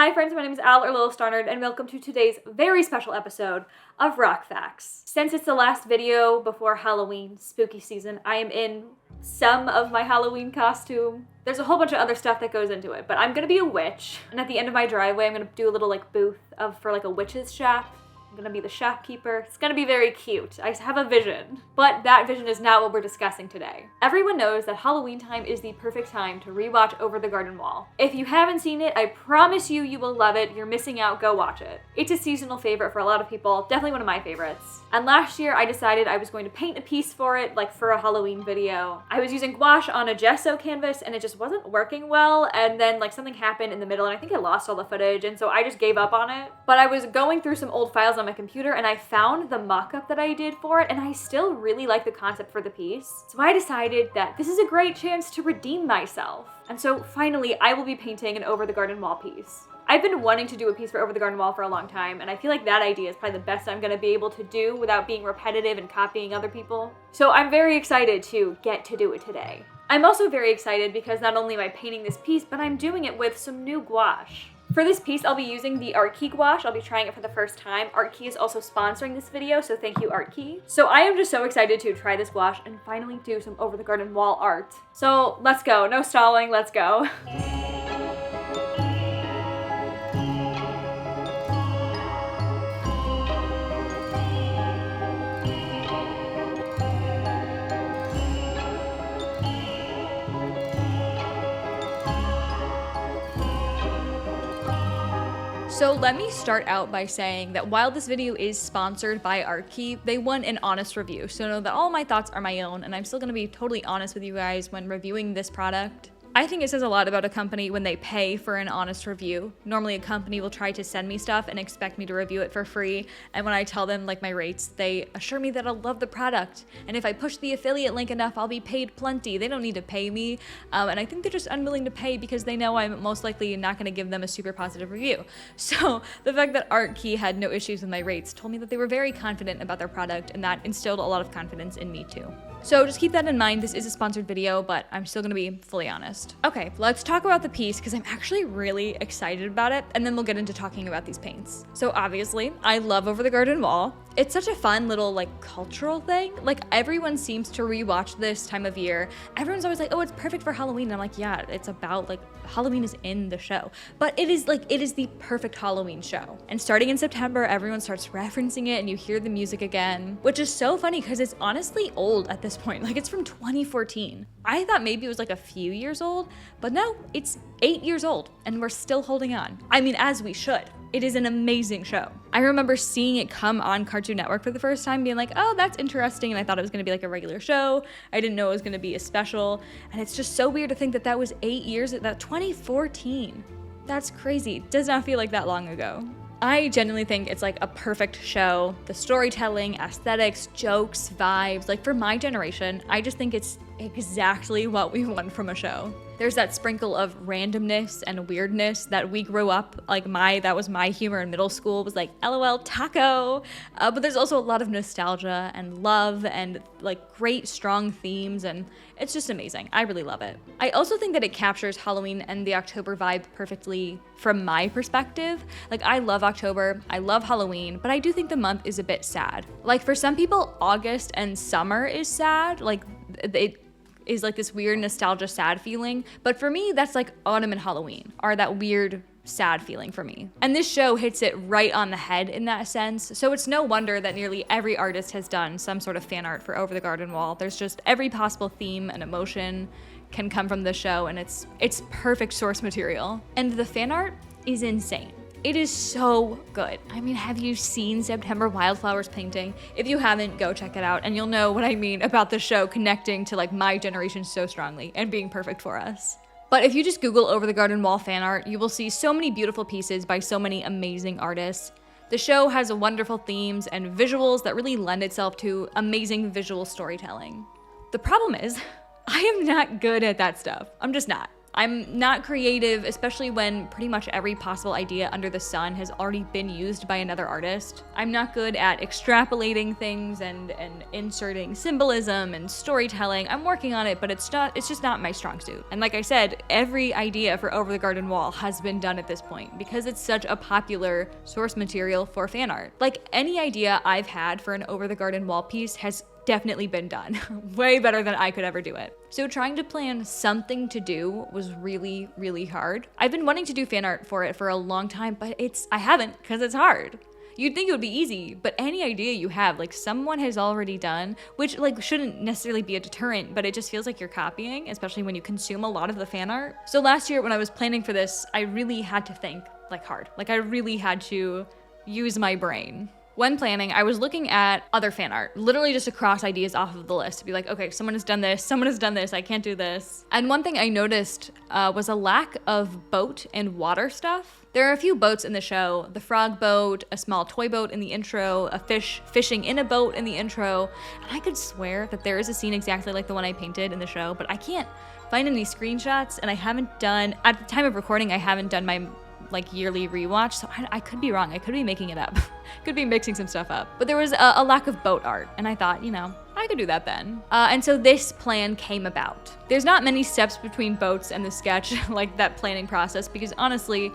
Hi friends, my name is Al or Lilstarnerd, and welcome to today's very special episode of Rock Facts. Since it's the last video before Halloween, spooky season, I am in some of my Halloween costume. There's a whole bunch of other stuff that goes into it, but I'm gonna be a witch, and at the end of my driveway, I'm gonna do a little booth for a witch's shop. I'm gonna be the shopkeeper. It's gonna be very cute. I have a vision, but that vision is not what we're discussing today. Everyone knows that Halloween time is the perfect time to rewatch Over the Garden Wall. If you haven't seen it, I promise you, you will love it. You're missing out, go watch it. It's a seasonal favorite for a lot of people, definitely one of my favorites. And last year I decided I was going to paint a piece for it, for a Halloween video. I was using gouache on a gesso canvas and it just wasn't working well, and then something happened in the middle and I think I lost all the footage, and so I just gave up on it. But I was going through some old files on my computer and I found the mock-up that I did for it, and I still really like the concept for the piece. So I decided that this is a great chance to redeem myself. And so finally I will be painting an Over the Garden Wall piece. I've been wanting to do a piece for Over the Garden Wall for a long time, and I feel like that idea is probably the best I'm gonna be able to do without being repetitive and copying other people. So I'm very excited to get to do it today. I'm also very excited because not only am I painting this piece, but I'm doing it with some new gouache. For this piece, I'll be using the Artkey gouache. I'll be trying it for the first time. Artkey is also sponsoring this video, so thank you, Artkey. So I am just so excited to try this gouache and finally do some Over the Garden Wall art. So let's go, no stalling, let's go. So let me start out by saying that while this video is sponsored by Artkey, they want an honest review. So know that all my thoughts are my own, and I'm still gonna be totally honest with you guys when reviewing this product. I think it says a lot about a company when they pay for an honest review. Normally a company will try to send me stuff and expect me to review it for free, and when I tell them my rates, they assure me that I'll love the product, and if I push the affiliate link enough, I'll be paid plenty. They don't need to pay me, and I think they're just unwilling to pay because they know I'm most likely not gonna give them a super positive review. So the fact that Artkey had no issues with my rates told me that they were very confident about their product, and that instilled a lot of confidence in me too. So just keep that in mind. This is a sponsored video, but I'm still gonna be fully honest. Okay, let's talk about the piece because I'm actually really excited about it, and then we'll get into talking about these paints. So obviously, I love Over the Garden Wall. It's such a fun little cultural thing. Everyone seems to rewatch this time of year. Everyone's always oh, it's perfect for Halloween. And I'm yeah, it's about Halloween is in the show. But it is the perfect Halloween show. And starting in September, everyone starts referencing it and you hear the music again, which is so funny because it's honestly old at this point. It's from 2014. I thought maybe it was a few years old, but no, it's 8 years old and we're still holding on. I mean, as we should. It is an amazing show. I remember seeing it come on Cartoon Network for the first time, being oh, that's interesting, and I thought it was gonna be a regular show. I didn't know it was gonna be a special, and it's just so weird to think that that was 8 years, that 2014. That's crazy. It does not feel like that long ago. I genuinely think it's a perfect show. The storytelling, aesthetics, jokes, vibes, for my generation, I just think it's exactly what we want from a show. There's that sprinkle of randomness and weirdness that we grew up, that was my humor in middle school, was LOL taco. But there's also a lot of nostalgia and love and great strong themes, and it's just amazing. I really love it. I also think that it captures Halloween and the October vibe perfectly from my perspective. I love October, I love Halloween, but I do think the month is a bit sad. For some people, August and summer is sad. It is this weird nostalgia sad feeling, but for me that's autumn and Halloween are that weird sad feeling for me. And this show hits it right on the head in that sense, so it's no wonder that nearly every artist has done some sort of fan art for Over the Garden Wall. There's just every possible theme and emotion can come from the show, and it's perfect source material. And the fan art is insane. It is so good. I mean, have you seen September Wildflowers painting? If you haven't, go check it out and you'll know what I mean about the show connecting to my generation so strongly and being perfect for us. But if you just Google Over the Garden Wall fan art, you will see so many beautiful pieces by so many amazing artists. The show has wonderful themes and visuals that really lend itself to amazing visual storytelling. The problem is, I am not good at that stuff. I'm just not. I'm not creative, especially when pretty much every possible idea under the sun has already been used by another artist. I'm not good at extrapolating things and inserting symbolism and storytelling. I'm working on it, but it's just not my strong suit. And like I said, every idea for Over the Garden Wall has been done at this point because it's such a popular source material for fan art. Like any idea I've had for an Over the Garden Wall piece has definitely been done. Way better than I could ever do it. So trying to plan something to do was really, really hard. I've been wanting to do fan art for it for a long time, but I haven't because it's hard. You'd think it would be easy, but any idea you have, like someone has already done, which like shouldn't necessarily be a deterrent, but it just feels like you're copying, especially when you consume a lot of the fan art. So last year when I was planning for this, I really had to think like hard. Like I really had to use my brain. When planning, I was looking at other fan art, literally just to cross ideas off of the list to be like, okay, someone has done this, I can't do this. And one thing I noticed was a lack of boat and water stuff. There are a few boats in the show, the frog boat, a small toy boat in the intro, a fish fishing in a boat in the intro, and I could swear that there is a scene exactly like the one I painted in the show, but I can't find any screenshots, and I haven't done, at the time of recording, I haven't done my like yearly rewatch, so I could be wrong. I could be making it up. Could be mixing some stuff up. But there was a lack of boat art, and I thought, I could do that then. And so this plan came about. There's not many steps between boats and the sketch, like that planning process, because honestly,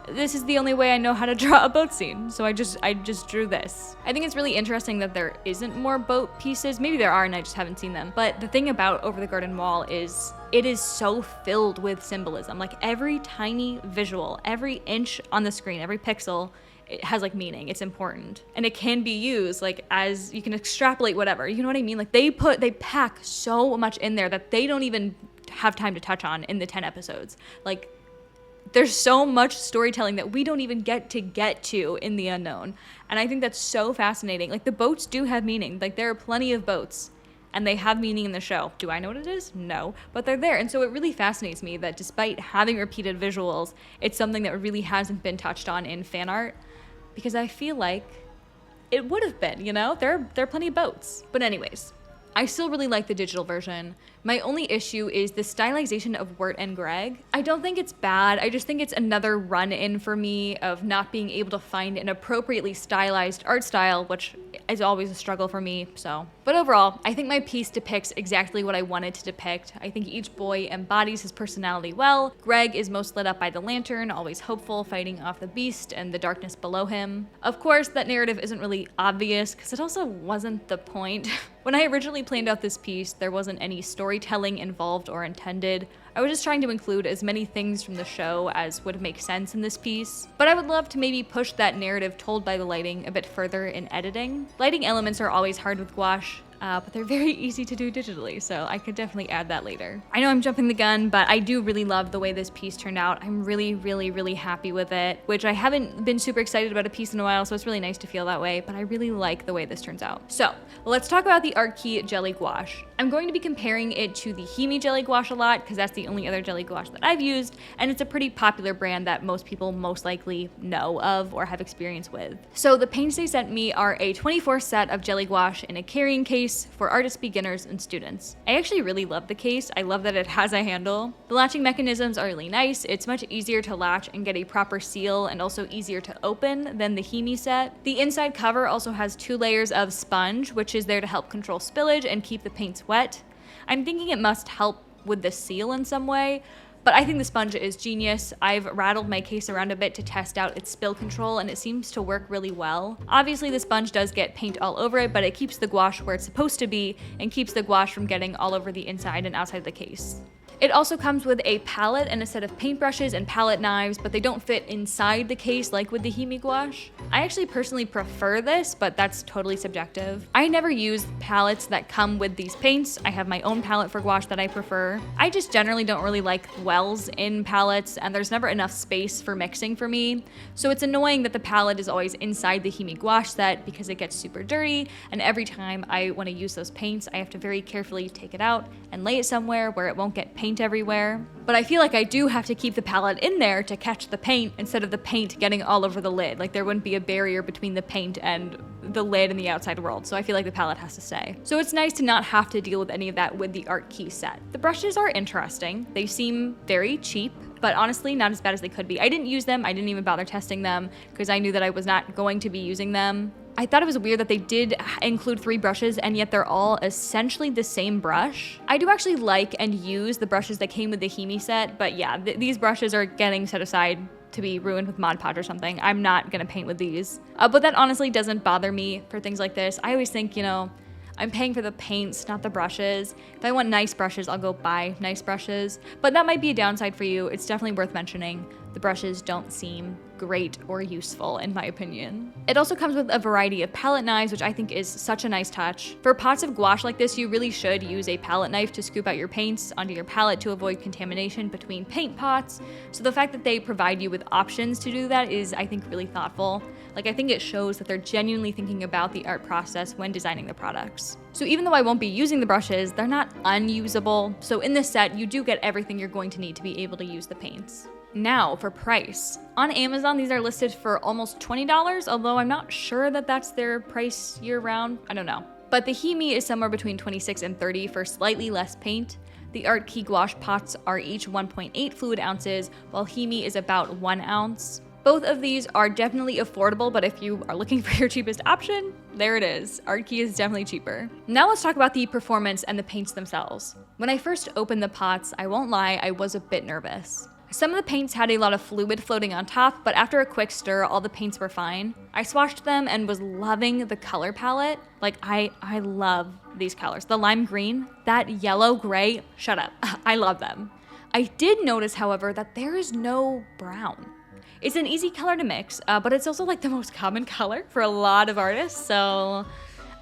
this is the only way I know how to draw a boat scene. So I just drew this. I think it's really interesting that there isn't more boat pieces. Maybe there are and I just haven't seen them. But the thing about Over the Garden Wall is it is so filled with symbolism. Like every tiny visual, every inch on the screen, every pixel, it has like meaning. It's important. And it can be used like as you can extrapolate whatever. You know what I mean? Like they pack so much in there that they don't even have time to touch on in the 10 episodes. Like there's so much storytelling that we don't even get to in the unknown. And I think that's so fascinating. Like the boats do have meaning. Like there are plenty of boats and they have meaning in the show. Do I know what it is? No, but they're there. And so it really fascinates me that despite having repeated visuals, it's something that really hasn't been touched on in fan art because I feel like it would have been, there are plenty of boats. But anyways, I still really like the digital version. My only issue is the stylization of Wirt and Greg. I don't think it's bad. I just think it's another run-in for me of not being able to find an appropriately stylized art style, which is always a struggle for me, so. But overall, I think my piece depicts exactly what I wanted to depict. I think each boy embodies his personality well. Greg is most lit up by the lantern, always hopeful, fighting off the beast and the darkness below him. Of course, that narrative isn't really obvious, because it also wasn't the point. When I originally planned out this piece, there wasn't any storytelling involved or intended. I was just trying to include as many things from the show as would make sense in this piece. But I would love to maybe push that narrative told by the lighting a bit further in editing. Lighting elements are always hard with gouache, but they're very easy to do digitally, so I could definitely add that later. I know I'm jumping the gun, but I do really love the way this piece turned out. I'm really, really, really happy with it, which I haven't been super excited about a piece in a while, so it's really nice to feel that way, but I really like the way this turns out. So let's talk about the Art Key Jelly Gouache. I'm going to be comparing it to the Himi Jelly Gouache a lot, because that's the only other jelly gouache that I've used, and it's a pretty popular brand that most people most likely know of or have experience with. So the paints they sent me are a 24 set of jelly gouache in a carrying case for artist beginners and students. I actually really love the case. I love that it has a handle. The latching mechanisms are really nice. It's much easier to latch and get a proper seal and also easier to open than the Himi set. The inside cover also has 2 layers of sponge, which is there to help control spillage and keep the paints wet. I'm thinking it must help with the seal in some way, but I think the sponge is genius. I've rattled my case around a bit to test out its spill control, and it seems to work really well. Obviously, the sponge does get paint all over it, but it keeps the gouache where it's supposed to be and keeps the gouache from getting all over the inside and outside the case. It also comes with a palette and a set of paintbrushes and palette knives, but they don't fit inside the case like with the Himi gouache. I actually personally prefer this, but that's totally subjective. I never use palettes that come with these paints. I have my own palette for gouache that I prefer. I just generally don't really like wells in palettes, and there's never enough space for mixing for me. So it's annoying that the palette is always inside the Himi gouache set because it gets super dirty, and every time I want to use those paints, I have to very carefully take it out and lay it somewhere where it won't get paint paint everywhere. But I feel like I do have to keep the palette in there to catch the paint instead of the paint getting all over the lid. Like there wouldn't be a barrier between the paint and the lid and the outside world. So I feel like the palette has to stay. So it's nice to not have to deal with any of that with the art key set. The brushes are interesting. They seem very cheap, but honestly, not as bad as they could be. I didn't use them. I didn't even bother testing them because I knew that I was not going to be using them. I thought it was weird that they did include 3 brushes and yet they're all essentially the same brush. I do actually like and use the brushes that came with the Himi set, but yeah, these brushes are getting set aside to be ruined with Mod Podge or something. I'm not gonna paint with these. But that honestly doesn't bother me for things like this. I always think, you know, I'm paying for the paints, not the brushes. If I want nice brushes, I'll go buy nice brushes. But that might be a downside for you. It's definitely worth mentioning. The brushes don't seem great or useful in my opinion. It also comes with a variety of palette knives, which I think is such a nice touch. For pots of gouache like this, you really should use a palette knife to scoop out your paints onto your palette to avoid contamination between paint pots. So the fact that they provide you with options to do that is, I think, really thoughtful. Like, I think it shows that they're genuinely thinking about the art process when designing the products. So even though I won't be using the brushes, they're not unusable. So in this set, you do get everything you're going to need to be able to use the paints. Now for price. On Amazon, these are listed for almost $20, although I'm not sure that that's their price year-round. I don't know. But the Himi is somewhere between $26 and $30 for slightly less paint. The Art Key gouache pots are each 1.8 fluid ounces, while Himi is about 1 ounce. Both of these are definitely affordable, but if you are looking for your cheapest option, there it is. Art Key is definitely cheaper. Now let's talk about the performance and the paints themselves. When I first opened the pots, I won't lie, I was a bit nervous. Some of the paints had a lot of fluid floating on top, but after a quick stir, all the paints were fine. I swatched them and was loving the color palette. Like, I love these colors. The lime green, that yellow gray, shut up. I love them. I did notice, however, that there is no brown. It's an easy color to mix, but it's also like the most common color for a lot of artists, so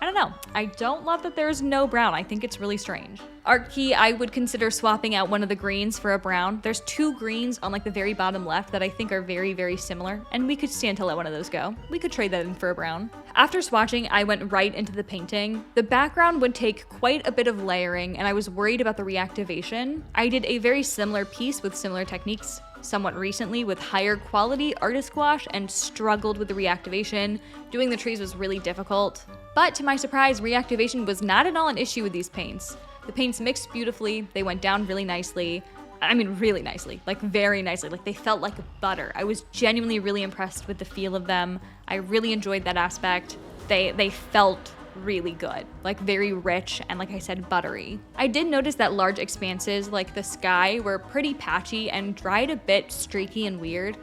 I don't know. I don't love that there's no brown. I think it's really strange. Art Key, I would consider swapping out one of the greens for a brown. There's 2 greens on like the very bottom left that I think are very, very similar, and we could stand to let one of those go. We could trade that in for a brown. After swatching, I went right into the painting. The background would take quite a bit of layering, and I was worried about the reactivation. I did a very similar piece with similar techniques somewhat recently with higher quality artist gouache and struggled with the reactivation. Doing the trees was really difficult. But to my surprise, reactivation was not at all an issue with these paints. The paints mixed beautifully, they went down really nicely. I mean, really nicely, like very nicely, like they felt like butter. I was genuinely really impressed with the feel of them. I really enjoyed that aspect. They felt really good, like very rich and, like I said, buttery. I did notice that large expanses like the sky were pretty patchy and dried a bit streaky and weird.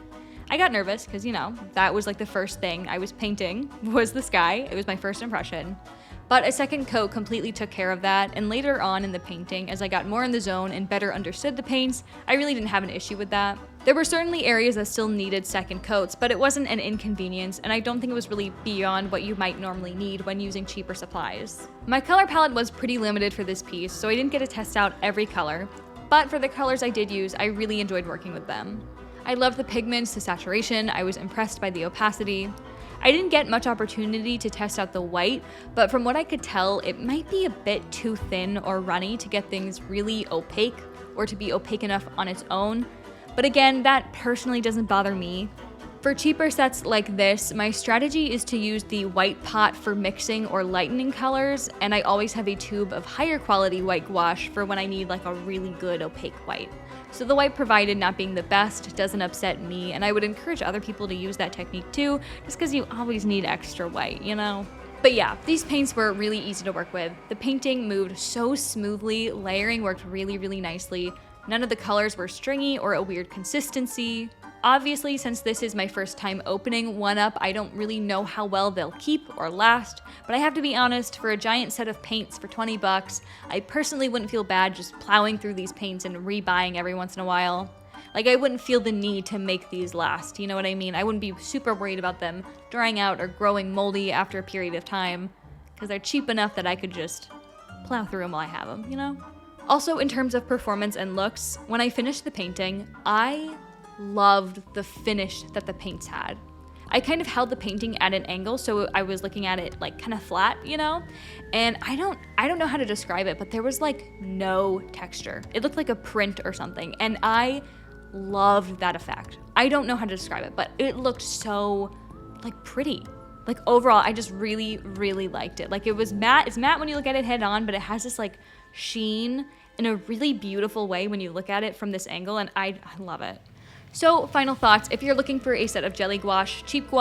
I got nervous because, you know, that was like the first thing I was painting was the sky. It was my first impression. But a second coat completely took care of that, and later on in the painting, as I got more in the zone and better understood the paints, I really didn't have an issue with that. There were certainly areas that still needed second coats, but it wasn't an inconvenience, and I don't think it was really beyond what you might normally need when using cheaper supplies. My color palette was pretty limited for this piece, so I didn't get to test out every color, but for the colors I did use, I really enjoyed working with them. I loved the pigments, the saturation, I was impressed by the opacity. I didn't get much opportunity to test out the white, but from what I could tell, it might be a bit too thin or runny to get things really opaque or to be opaque enough on its own. But again, that personally doesn't bother me. For cheaper sets like this, my strategy is to use the white pot for mixing or lightening colors, and I always have a tube of higher quality white gouache for when I need like a really good opaque white. So the white provided not being the best doesn't upset me, and I would encourage other people to use that technique too, just because you always need extra white, you know? But yeah, these paints were really easy to work with. The painting moved so smoothly, layering worked really, really nicely. None of the colors were stringy or a weird consistency. Obviously, since this is my first time opening one up, I don't really know how well they'll keep or last, but I have to be honest, for a giant set of paints for 20 bucks, I personally wouldn't feel bad just plowing through these paints and rebuying every once in a while. Like, I wouldn't feel the need to make these last, you know what I mean? I wouldn't be super worried about them drying out or growing moldy after a period of time, because they're cheap enough that I could just plow through them while I have them, you know? Also, in terms of performance and looks, when I finished the painting, I loved the finish that the paints had. I kind of held the painting at an angle, so I was looking at it like kind of flat, you know? And I don't know how to describe it, but there was like no texture. It looked like a print or something, and I loved that effect. I don't know how to describe it, but it looked so like pretty. Like overall, I just really, really liked it. Like it was matte. It's matte when you look at it head on, but it has this like sheen in a really beautiful way when you look at it from this angle, and I love it. So final thoughts, if you're looking for a set of jelly gouache, cheap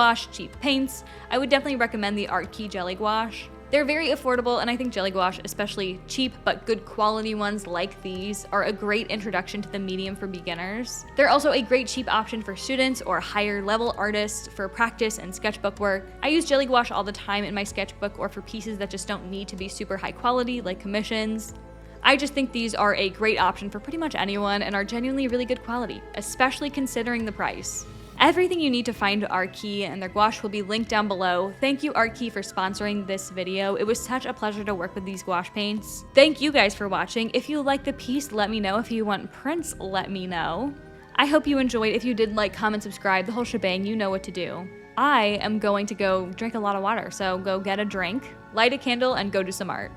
paints, I would definitely recommend the Art Key Jelly Gouache. They're very affordable, and I think jelly gouache, especially cheap but good quality ones like these, are a great introduction to the medium for beginners. They're also a great cheap option for students or higher level artists for practice and sketchbook work. I use jelly gouache all the time in my sketchbook or for pieces that just don't need to be super high quality, like commissions. I just think these are a great option for pretty much anyone and are genuinely really good quality, especially considering the price. Everything you need to find Art Key and their gouache will be linked down below. Thank you, Art Key, for sponsoring this video. It was such a pleasure to work with these gouache paints. Thank you guys for watching. If you like the piece, let me know. If you want prints, let me know. I hope you enjoyed. If you did, like, comment, subscribe, the whole shebang, you know what to do. I am going to go drink a lot of water, so go get a drink, light a candle, and go do some art.